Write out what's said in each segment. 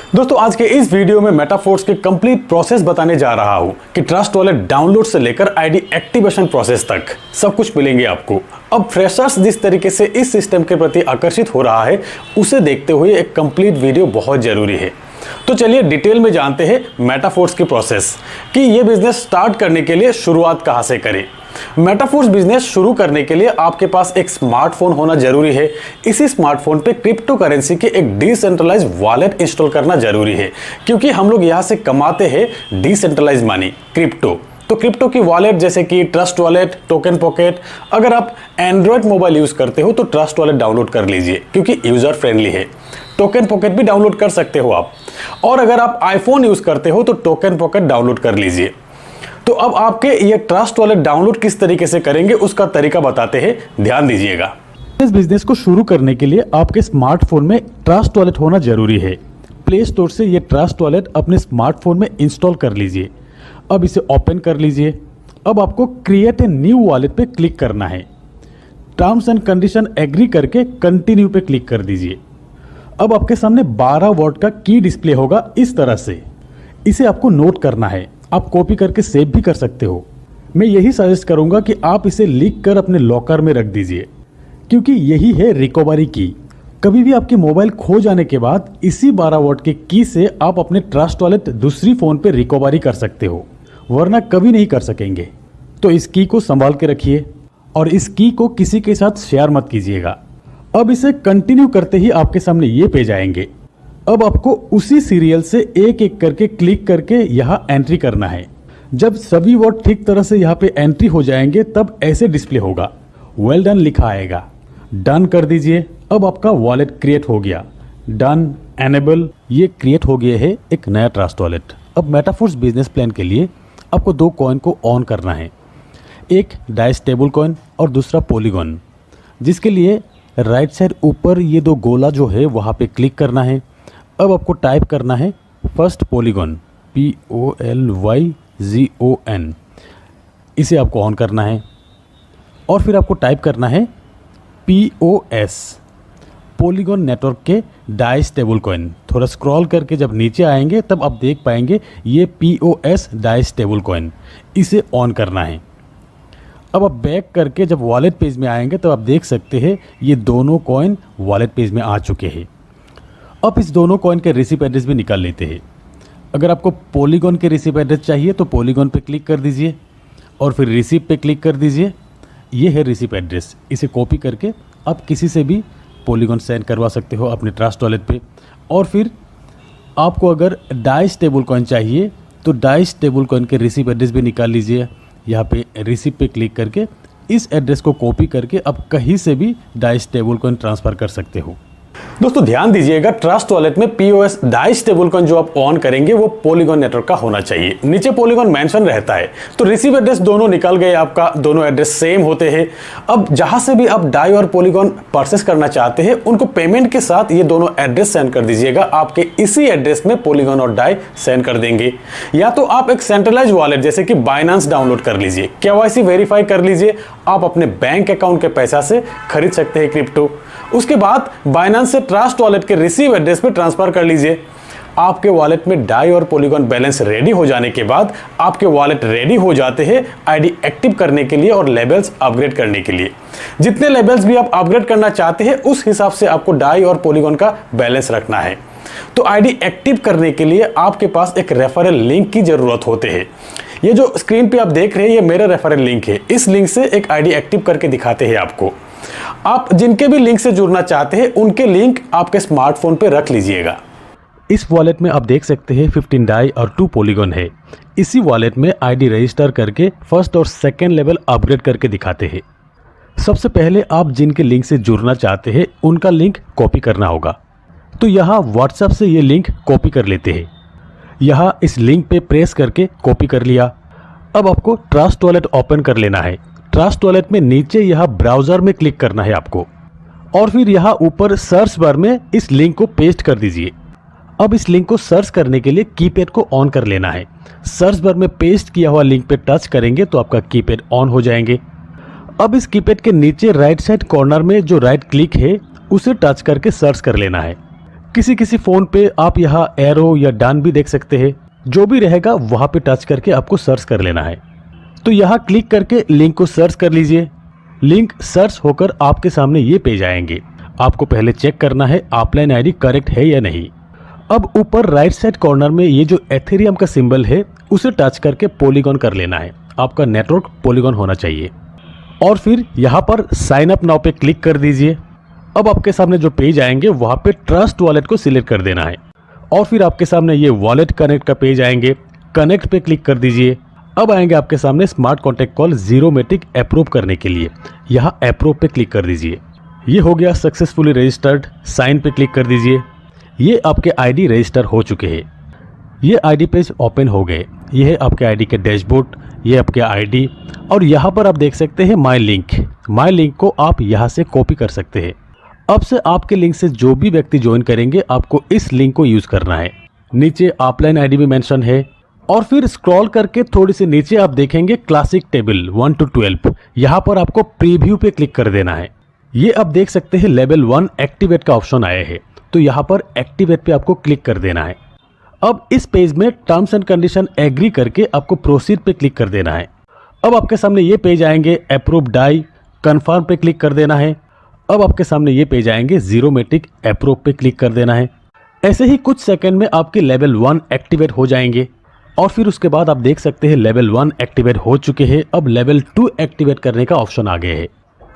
दोस्तों आज के इस वीडियो में मेटाफोर्स के कंप्लीट प्रोसेस बताने जा रहा हूं कि ट्रस्ट वॉलेट डाउनलोड से लेकर आईडी एक्टिवेशन प्रोसेस तक सब कुछ मिलेंगे आपको। अब फ्रेशर्स जिस तरीके से इस सिस्टम के प्रति आकर्षित हो रहा है उसे देखते हुए एक कंप्लीट वीडियो बहुत जरूरी है। तो चलिए डिटेल में जानते हैं मेटाफोर्स की प्रोसेस कि ये बिजनेस स्टार्ट करने के लिए शुरुआत कहां से करें। मेटाफोर्स बिजनेस शुरू करने के लिए आपके पास एक स्मार्टफोन होना जरूरी है। इसी स्मार्टफोन पे क्रिप्टो करेंसी के एक डिसेंट्रलाइज वॉलेट इंस्टॉल करना जरूरी है, क्योंकि हम लोग यहां से कमाते हैं डिसेंट्रलाइज मनी क्रिप्टो। तो क्रिप्टो की वॉलेट जैसे कि ट्रस्ट वॉलेट, टोकन पॉकेट, अगर आप एंड्रॉयड मोबाइल यूज करते हो तो ट्रस्ट वॉलेट डाउनलोड कर लीजिए क्योंकि यूजर फ्रेंडली है। टोकन पॉकेट भी डाउनलोड कर सकते हो आप, और अगर आप आईफोन यूज करते हो तो टोकन पॉकेट डाउनलोड कर लीजिए। तो अब आपके ये ट्रस्ट वॉलेट डाउनलोड किस तरीके से करेंगे उसका तरीका बताते हैं, ध्यान दीजिएगा। इस बिजनेस को शुरू करने के लिए आपके स्मार्टफोन में ट्रस्ट वॉलेट होना जरूरी है। प्ले स्टोर से ये ट्रस्ट वॉलेट अपने स्मार्टफोन में इंस्टॉल कर लीजिए। अब इसे ओपन कर लीजिए। अब आपको क्रिएट ए न्यू वॉलेट पे क्लिक करना है। टर्म्स एंड कंडीशन एग्री करके कंटिन्यू पे क्लिक कर दीजिए। अब आपके सामने 12 वर्ड का की डिस्प्ले होगा इस तरह से। इसे आपको नोट करना है, आप कॉपी करके सेव भी कर सकते हो। मैं यही सजेस्ट करूंगा कि आप इसे लिख कर अपने लॉकर में रख दीजिए, क्योंकि यही है रिकवरी की। कभी भी आपके मोबाइल खो जाने के बाद इसी 12 वर्ड के की से आप अपने ट्रस्ट वॉलेट दूसरी फोन पे रिकवरी कर सकते हो, वरना कभी नहीं कर सकेंगे। तो इस की को संभाल के रखिए और इस की को किसी के साथ शेयर मत कीजिएगा। अब इसे कंटिन्यू करते ही आपके सामने ये पेज आएंगे। अब आपको उसी सीरियल से एक एक करके क्लिक करके यहाँ एंट्री करना है। जब सभी वर्ड ठीक तरह से यहाँ पे एंट्री हो जाएंगे तब ऐसे डिस्प्ले होगा, वेल डन लिखा आएगा। डन कर दीजिए। अब आपका वॉलेट क्रिएट हो गया। डन, एनेबल, ये क्रिएट हो गया है एक नया ट्रस्ट वॉलेट। अब मेटाफोर्स बिजनेस प्लान के लिए आपको 2 कॉइन को ऑन करना है, एक डाई स्टेबल कॉइन और दूसरा पॉलीगॉन, जिसके लिए राइट साइड ऊपर ये 2 गोला जो है वहाँ पे क्लिक करना है। अब आपको टाइप करना है फर्स्ट पॉलीगॉन, POLYGON, इसे आपको ऑन करना है। और फिर आपको टाइप करना है POS, पॉलीगॉन नेटवर्क के डाई स्टेबल कॉइन। थोड़ा स्क्रॉल करके जब नीचे आएंगे तब आप देख पाएंगे ये POS डाई स्टेबल कॉइन, इसे ऑन करना है। अब आप बैक करके जब वॉलेट पेज में आएंगे तो आप देख सकते हैं ये दोनों कॉइन वॉलेट पेज में आ चुके हैं। अब इस दोनों कॉइन के रिसीप एड्रेस भी निकाल लेते हैं। अगर आपको पॉलीगॉन के रिसीप एड्रेस चाहिए तो पॉलीगॉन पे क्लिक कर दीजिए और फिर रिसीप पे क्लिक कर दीजिए। ये है रिसीप एड्रेस, इसे कॉपी करके आप किसी से भी पॉलीगॉन सेंड करवा सकते हो अपने ट्रस्ट वॉलेट पे। और फिर आपको अगर डाई स्टेबल कॉइन चाहिए तो डाई स्टेबल कॉइन के रिसीप एड्रेस भी निकाल लीजिए। यहाँ पे रिसीप पे क्लिक करके इस एड्रेस को कॉपी करके आप कहीं से भी डाई स्टेबल कॉइन ट्रांसफ़र कर सकते हो। दोस्तों ध्यान दीजिएगा, ट्रस्ट वॉलेट में POS डाई स्टेबल कॉइन जो आप ऑन करेंगे वो पॉलीगॉन नेटवर्क का होना चाहिए। नीचे पॉलीगॉन मेंशन रहता है। तो रिसीव एड्रेस दोनों निकल गए आपका, दोनों एड्रेस सेम होते हैं। अब जहां से भी आप डाई और पॉलीगॉन परचेस करना चाहते हैं उनको पेमेंट के साथ ये दोनों एड्रेस सेंड कर दीजिएगा। आपके इसी एड्रेस में पॉलीगॉन और डाई सेंड कर देंगे। या तो आप एक सेंट्रलाइज वॉलेट जैसे कि बाइनेंस डाउनलोड कर लीजिए, KYC वेरीफाई कर लीजिए। आप अपने बैंक अकाउंट के पैसा से खरीद सकते हैं क्रिप्टो। उसके बाद बाइनेंस से ट्रस्ट वॉलेट के रिसीव एड्रेस पे ट्रांसफर कर लीजिए। आपके वॉलेट में डाई और पॉलीगॉन बैलेंस रेडी हो जाने के बाद आपके वॉलेट रेडी हो जाते हैं आईडी एक्टिव करने के लिए और लेवल्स अपग्रेड करने के लिए। जितने लेवल्स भी आप अपग्रेड करना चाहते हैं उस हिसाब से आपको डाई और पॉलीगॉन का बैलेंस रखना है। तो आईडी एक्टिव करने के लिए आपके पास एक रेफरल लिंक की जरूरत होती है। ये जो स्क्रीन पे आप देख रहे हैं ये मेरा रेफरल लिंक है। इस लिंक से एक आईडी एक्टिव करके दिखाते हैं आपको। आप जिनके भी लिंक से जुड़ना चाहते हैं उनके लिंक आपके स्मार्टफोन पे रख लीजिएगा। इस वॉलेट में आप देख सकते हैं 15 डाई और 2 पॉलीगॉन है। इसी वॉलेट में आईडी रजिस्टर करके फर्स्ट और सेकंड लेवल अपग्रेड करके दिखाते हैं। सबसे पहले आप जिनके लिंक से जुड़ना चाहते हैं उनका लिंक कॉपी करना होगा। तो यहाँ व्हाट्सएप से ये लिंक कॉपी कर लेते हैं। यहाँ इस लिंक पे प्रेस करके कॉपी कर लिया। अब आपको ट्रस्ट वॉलेट ओपन कर लेना है। ट्रस्ट वॉलेट में नीचे यहाँ ब्राउजर में क्लिक करना है आपको, और फिर यहाँ ऊपर सर्च बार में इस लिंक को पेस्ट कर दीजिए। अब इस लिंक को सर्च करने के लिए कीपैड को ऑन कर लेना है। सर्च बार में पेस्ट किया हुआ लिंक पे टच करेंगे तो आपका कीपैड ऑन हो जाएंगे। अब इस कीपैड के नीचे राइट साइड कॉर्नर में जो राइट क्लिक है उसे टच करके सर्च कर लेना है। किसी किसी फ़ोन पे आप यहाँ एरो या डन भी देख सकते हैं। जो भी रहेगा वहाँ पे टच करके आपको सर्च कर लेना है। तो यहाँ क्लिक करके लिंक को सर्च कर लीजिए। लिंक सर्च होकर आपके सामने ये पेज आएंगे। आपको पहले चेक करना है ऑफलाइन आईडी करेक्ट है या नहीं। अब ऊपर राइट साइड कॉर्नर में ये जो एथेरियम का सिंबल है उसे टच करके पॉलीगॉन कर लेना है। आपका नेटवर्क पॉलीगॉन होना चाहिए और फिर यहाँ पर साइन अप नाउ पे क्लिक कर दीजिए। अब आपके सामने जो पेज आएंगे वहाँ पे ट्रस्ट वॉलेट को सिलेक्ट कर देना है और फिर आपके सामने ये वॉलेट कनेक्ट का पेज आएंगे। कनेक्ट पे क्लिक कर दीजिए। अब आएंगे आपके सामने स्मार्ट कॉन्टैक्ट कॉल जीरोमेटिक अप्रूव करने के लिए। यहाँ अप्रूव पे क्लिक कर दीजिए। ये हो गया सक्सेसफुली रजिस्टर्ड। साइन पे क्लिक कर दीजिए। ये आपके आईडी रजिस्टर हो चुके हैं। ये आईडी पेज ओपन हो गए। ये है आपके आईडी के डैशबोर्ड, ये आपके आईडी और यहाँ पर आप देख सकते हैं माई लिंक। माई लिंक को आप यहाँ से कॉपी कर सकते हैं। अब से आपके लिंक से जो भी व्यक्ति ज्वाइन करेंगे आपको इस लिंक को यूज करना है। नीचे ऑफलाइन आईडी भी मेंशन है और फिर स्क्रॉल करके थोड़ी सी नीचे आप देखेंगे क्लासिक टेबल 1 to 12। यहाँ पर आपको प्रीव्यू पे क्लिक कर देना है। ये आप देख सकते हैं लेवल 1 एक्टिवेट का ऑप्शन आया है, तो यहाँ पर एक्टिवेट पे आपको क्लिक कर देना है। अब इस पेज में टर्म्स एंड कंडीशन एग्री करके आपको प्रोसीड पे क्लिक कर देना है। अब आपके सामने ये पेज आएंगे अप्रूव डाई, कन्फर्म पे क्लिक कर देना है। अब आपके सामने ये पेज आएंगे जीरोमेटिक अप्रूव पे क्लिक कर देना है। ऐसे ही कुछ सेकंड में आपके लेवल 1 एक्टिवेट हो जाएंगे और फिर उसके बाद आप देख सकते हैं लेवल 1 एक्टिवेट हो चुके हैं। अब लेवल 2 एक्टिवेट करने का ऑप्शन आ गया है।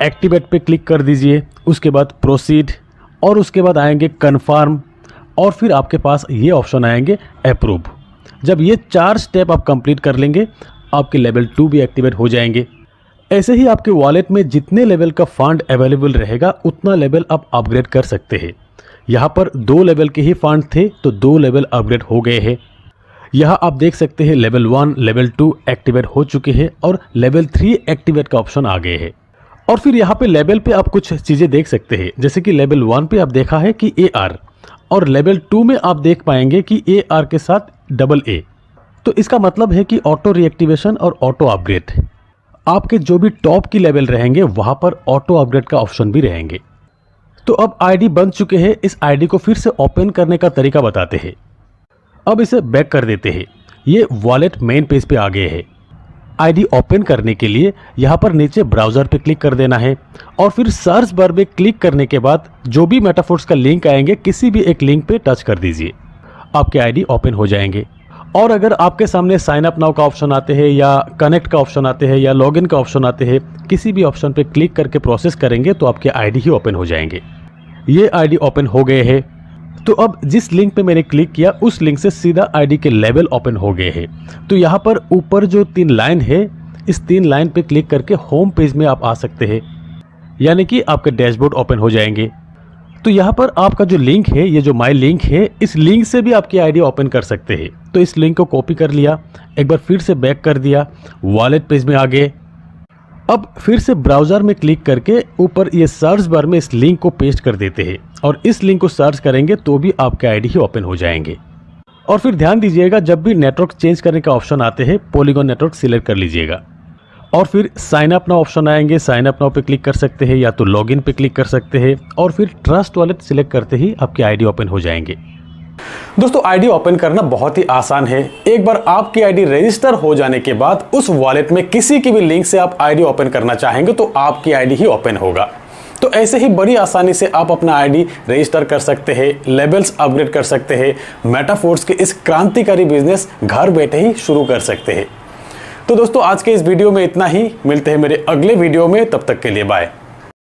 एक्टिवेट पे क्लिक कर दीजिए, उसके बाद प्रोसीड और उसके बाद आएंगे कन्फर्म और फिर आपके पास ये ऑप्शन आएंगे अप्रूव। जब ये 4 स्टेप आप कंप्लीट कर लेंगे आपके लेवल 2 भी एक्टिवेट हो जाएंगे। ऐसे ही आपके वॉलेट में जितने लेवल का फंड अवेलेबल रहेगा उतना लेवल आप अपग्रेड कर सकते हैं। यहाँ पर 2 लेवल के ही फंड थे तो 2 लेवल अपग्रेड हो गए हैं। यहाँ आप देख सकते हैं लेवल 1 लेवल 2 एक्टिवेट हो चुके हैं और लेवल 3 एक्टिवेट का ऑप्शन आ गए हैं। और फिर यहाँ पे लेवल पे आप कुछ चीज़ें देख सकते हैं, जैसे कि लेवल 1 पे आप देखा है कि AR और लेवल 2 में आप देख पाएंगे कि AR के साथ AA। तो इसका मतलब है कि ऑटो रिएक्टिवेशन और ऑटो अपग्रेड। आपके जो भी टॉप की लेवल रहेंगे वहाँ पर ऑटो अपग्रेड का ऑप्शन भी रहेंगे। तो अब आईडी बन चुके हैं। इस आईडी को फिर से ओपन करने का तरीका बताते हैं। अब इसे बैक कर देते हैं। ये वॉलेट मेन पेज पे आ गए हैं। आईडी ओपन करने के लिए यहाँ पर नीचे ब्राउज़र पे क्लिक कर देना है और फिर सर्च बार में क्लिक करने के बाद जो भी मेटाफोर्स का लिंक आएंगे किसी भी एक लिंक पे टच कर दीजिए। आपके आईडी ओपन हो जाएंगे। और अगर आपके सामने साइन अप नाउ का ऑप्शन आते हैं या कनेक्ट का ऑप्शन आते हैं या लॉगिन का ऑप्शन आते हैं, किसी भी ऑप्शन पे क्लिक करके प्रोसेस करेंगे तो आपके आईडी ही ओपन हो जाएंगे। ये आईडी ओपन हो गए हैं। तो अब जिस लिंक पे मैंने क्लिक किया उस लिंक से सीधा आईडी के लेवल ओपन हो गए हैं। तो यहाँ पर ऊपर जो 3 लाइन है, इस 3 लाइन पे क्लिक करके होम पेज में आप आ सकते हैं, यानी कि आपके डैशबोर्ड ओपन हो जाएंगे। तो यहाँ पर आपका जो लिंक है, ये जो माई लिंक है, इस लिंक से भी आपकी आईडी ओपन कर सकते हैं। तो इस लिंक को कॉपी कर लिया, एक बार फिर से बैक कर दिया, वॉलेट पेज में आ गए। अब फिर से ब्राउज़र में क्लिक करके ऊपर ये सर्च बार में इस लिंक को पेस्ट कर देते हैं और इस लिंक को सर्च करेंगे तो भी आपके आईडी ही ओपन हो जाएंगे। और फिर ध्यान दीजिएगा, जब भी नेटवर्क चेंज करने का ऑप्शन आते हैं पॉलीगॉन नेटवर्क सिलेक्ट कर लीजिएगा और फिर साइन अप नाउ ऑप्शन आएंगे। साइन अप नाउ पे क्लिक कर सकते हैं या तो लॉगिन पे क्लिक कर सकते हैं और फिर ट्रस्ट वॉलेट सिलेक्ट करते ही आपकी आईडी ओपन हो जाएंगे। दोस्तों, आईडी ओपन करना बहुत ही आसान है। एक बार आपकी आईडी रजिस्टर हो जाने के बाद उस वॉलेट में किसी की भी लिंक से आप आईडी ओपन करना चाहेंगे तो आपकी आईडी ही ओपन होगा। तो ऐसे ही बड़ी आसानी से आप अपना आईडी रजिस्टर कर सकते हैं, लेवल्स अपग्रेड कर सकते हैं, मेटाफोर्स के इस क्रांतिकारी बिजनेस घर बैठे ही शुरू कर सकते हैं। तो दोस्तों, आज के इस वीडियो में इतना ही। मिलते हैं मेरे अगले वीडियो में, तब तक के लिए बाय।